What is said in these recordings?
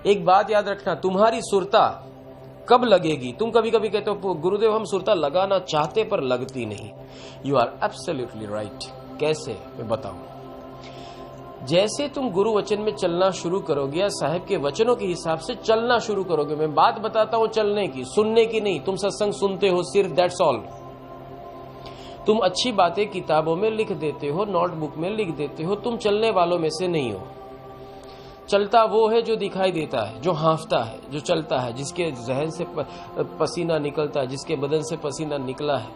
एक बात याद रखना, तुम्हारी सुरता कब लगेगी? तुम कभी कभी कहते हो गुरुदेव हम सुरता लगाना चाहते पर लगती नहीं। You are absolutely right. कैसे, मैं बताऊं। जैसे तुम गुरु वचन में चलना शुरू करोगे या साहब के वचनों के हिसाब से चलना शुरू करोगे, मैं बात बताता हूं चलने की, सुनने की नहीं। तुम सत्संग सुनते हो सिर्फ, दैट्स ऑल। तुम अच्छी बातें किताबों में लिख देते हो, नोटबुक में लिख देते हो, तुम चलने वालों में से नहीं हो। चलता वो है जो दिखाई देता है, जो हाँफता है, जो चलता है, जिसके जहन से पसीना निकलता है, जिसके बदन से पसीना निकला है,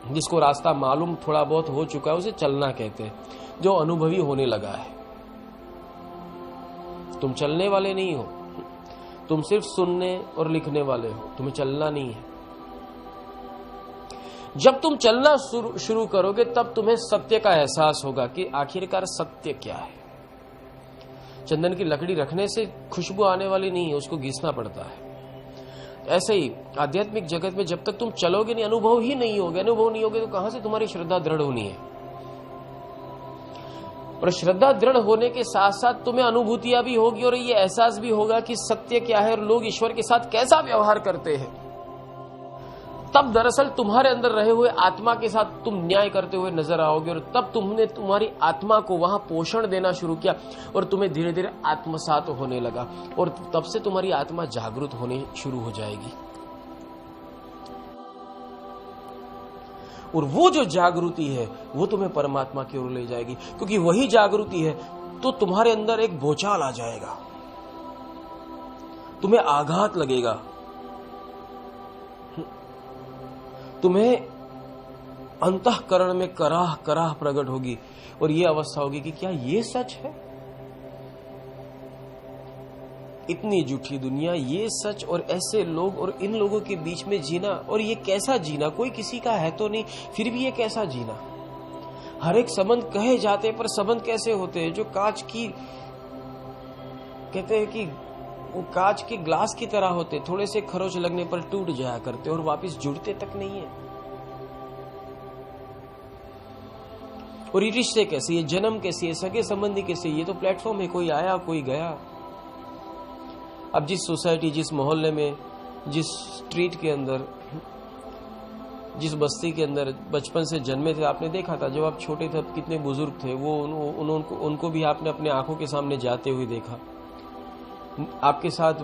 जिसको रास्ता मालूम थोड़ा बहुत हो चुका है, उसे चलना कहते हैं, जो अनुभवी होने लगा है। तुम चलने वाले नहीं हो, तुम सिर्फ सुनने और लिखने वाले हो, तुम्हें चलना नहीं है। जब तुम चलना शुरू करोगे तब तुम्हें सत्य का एहसास होगा कि आखिरकार सत्य क्या है। चंदन की लकड़ी रखने से खुशबू आने वाली नहीं है, उसको घिसना पड़ता है। ऐसे ही आध्यात्मिक जगत में जब तक तुम चलोगे नहीं, अनुभव ही नहीं होगे, अनुभव नहीं होगे तो कहां से तुम्हारी श्रद्धा दृढ़ होनी है। और श्रद्धा दृढ़ होने के साथ साथ तुम्हें अनुभूतियां भी होगी और ये एहसास भी होगा कि सत्य क्या है और लोग ईश्वर के साथ कैसा व्यवहार करते हैं। तब दरअसल तुम्हारे अंदर रहे हुए आत्मा के साथ तुम न्याय करते हुए नजर आओगे और तब तुमने तुम्हारी आत्मा को वहां पोषण देना शुरू किया और तुम्हें धीरे धीरे आत्मसात होने लगा और तब से तुम्हारी आत्मा जागृत होने शुरू हो जाएगी। और वो जो जागृति है वो तुम्हें परमात्मा की ओर ले जाएगी, क्योंकि वही जागृति है तो तुम्हारे अंदर एक भूचाल आ जाएगा, तुम्हें आघात लगेगा, तुम्हें अंतःकरण में कराह कराह प्रकट होगी और यह अवस्था होगी कि क्या ये सच है? इतनी झूठी दुनिया, ये सच और ऐसे लोग और इन लोगों के बीच में जीना, और ये कैसा जीना? कोई किसी का है तो नहीं, फिर भी ये कैसा जीना? हर एक संबंध कहे जाते पर संबंध कैसे होते हैं जो कांच की, कहते हैं कि वो कांच के ग्लास की तरह होते, थोड़े से खरोच लगने पर टूट जाया करते और वापस जुड़ते तक नहीं है। और ये रिश्ते कैसे, ये जन्म कैसे, ये सगे संबंधी कैसे? ये तो प्लेटफॉर्म है, कोई आया कोई गया। अब जिस सोसाइटी, जिस मोहल्ले में, जिस स्ट्रीट के अंदर, जिस बस्ती के अंदर बचपन से जन्मे थे, आपने देखा था जब आप छोटे थे कितने बुजुर्ग थे, वो उनको भी आपने अपने आंखों के सामने जाते हुए देखा। आपके साथ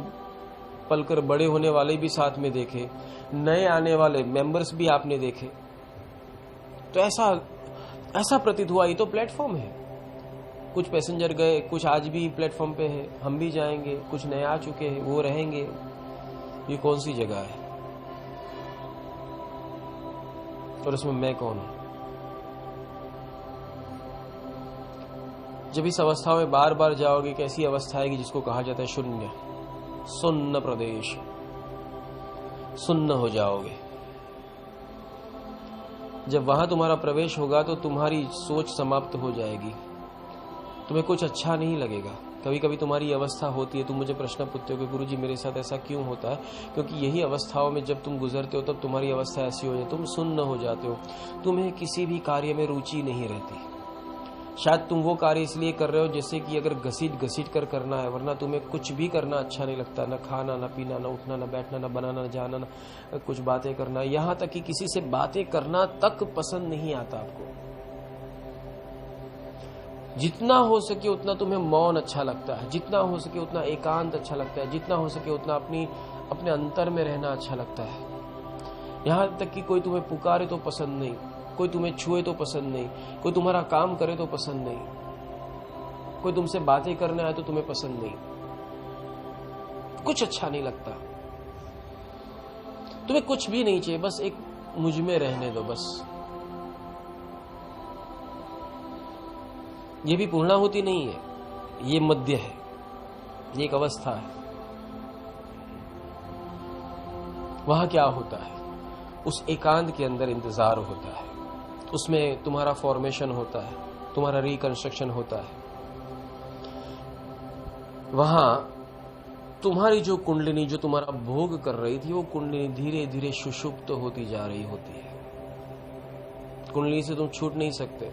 पलकर बड़े होने वाले भी साथ में देखे, नए आने वाले मेंबर्स भी आपने देखे। तो ऐसा प्रतीत हुआ ये तो प्लेटफॉर्म है। कुछ पैसेंजर गए, कुछ आज भी प्लेटफॉर्म पे है, हम भी जाएंगे, कुछ नए आ चुके हैं वो रहेंगे। ये कौन सी जगह है और उसमें मैं कौन हूं? जब इस अवस्था में बार बार जाओगे, कैसी अवस्था आएगी जिसको कहा जाता है शून्य, सुन्न प्रदेश, सुन्न हो जाओगे। जब वहां तुम्हारा प्रवेश होगा तो तुम्हारी सोच समाप्त हो जाएगी, तुम्हें कुछ अच्छा नहीं लगेगा। कभी कभी तुम्हारी अवस्था होती है, तुम मुझे प्रश्न पूछते हो कि गुरुजी मेरे साथ ऐसा क्यों होता है? क्योंकि यही अवस्थाओं में जब तुम गुजरते हो तब तुम्हारी अवस्था ऐसी हो जाती, तुम सुन्न हो जाते हो, तुम्हें किसी भी कार्य में रुचि नहीं रहती। शायद तुम वो कार्य इसलिए कर रहे हो जैसे कि अगर घसीट कर करना है, वरना तुम्हें कुछ भी करना अच्छा नहीं लगता, न खाना, न पीना, न उठना, न बैठना, न बनाना, न जाना, न कुछ बातें करना, यहाँ तक कि किसी से बातें करना तक पसंद नहीं आता आपको। जितना हो सके उतना तुम्हें मौन अच्छा लगता है, जितना हो सके उतना एकांत अच्छा लगता है, जितना हो सके उतना अपने अंतर में रहना अच्छा लगता है। यहाँ तक कि कोई तुम्हें पुकारे तो पसंद नहीं, कोई तुम्हें छुए तो पसंद नहीं, कोई तुम्हारा काम करे तो पसंद नहीं, कोई तुमसे बातें करने आए तो तुम्हें पसंद नहीं, कुछ अच्छा नहीं लगता। तुम्हें कुछ भी नहीं चाहिए, बस एक मुझ में रहने दो बस। ये भी पूर्णाहुति नहीं है, ये मध्य है, ये एक अवस्था है। वहां क्या होता है? उस एकांत के अंदर इंतजार होता है, उसमें तुम्हारा फॉर्मेशन होता है, तुम्हारा रिकंस्ट्रक्शन होता है। वहां तुम्हारी जो कुंडलिनी, जो तुम्हारा भोग कर रही थी, वो कुंडलिनी धीरे धीरे सुषुप्त होती जा रही होती है। कुंडलिनी से तुम छूट नहीं सकते।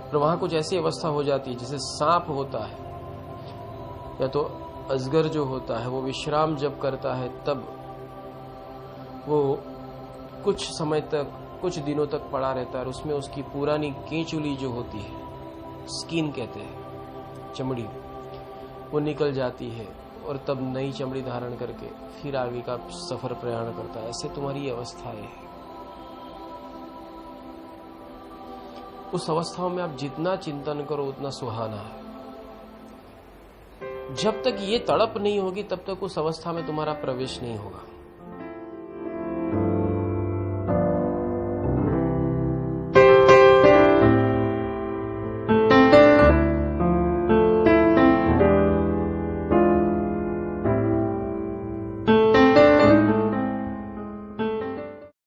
और वहां कुछ ऐसी अवस्था हो जाती है जैसे सांप होता है, या तो अजगर जो होता है वो विश्राम जब करता है तब वो कुछ समय तक, कुछ दिनों तक पड़ा रहता है और उसमें उसकी पुरानी केंचुली जो होती है, स्किन कहते हैं, चमड़ी, वो निकल जाती है और तब नई चमड़ी धारण करके फिर आगे का सफर प्रयाण करता है। ऐसे तुम्हारी अवस्थाएं हैं। उस अवस्थाओं में आप जितना चिंतन करो उतना सुहाना है। जब तक ये तड़प नहीं होगी तब तक उस अवस्था में तुम्हारा प्रवेश नहीं होगा।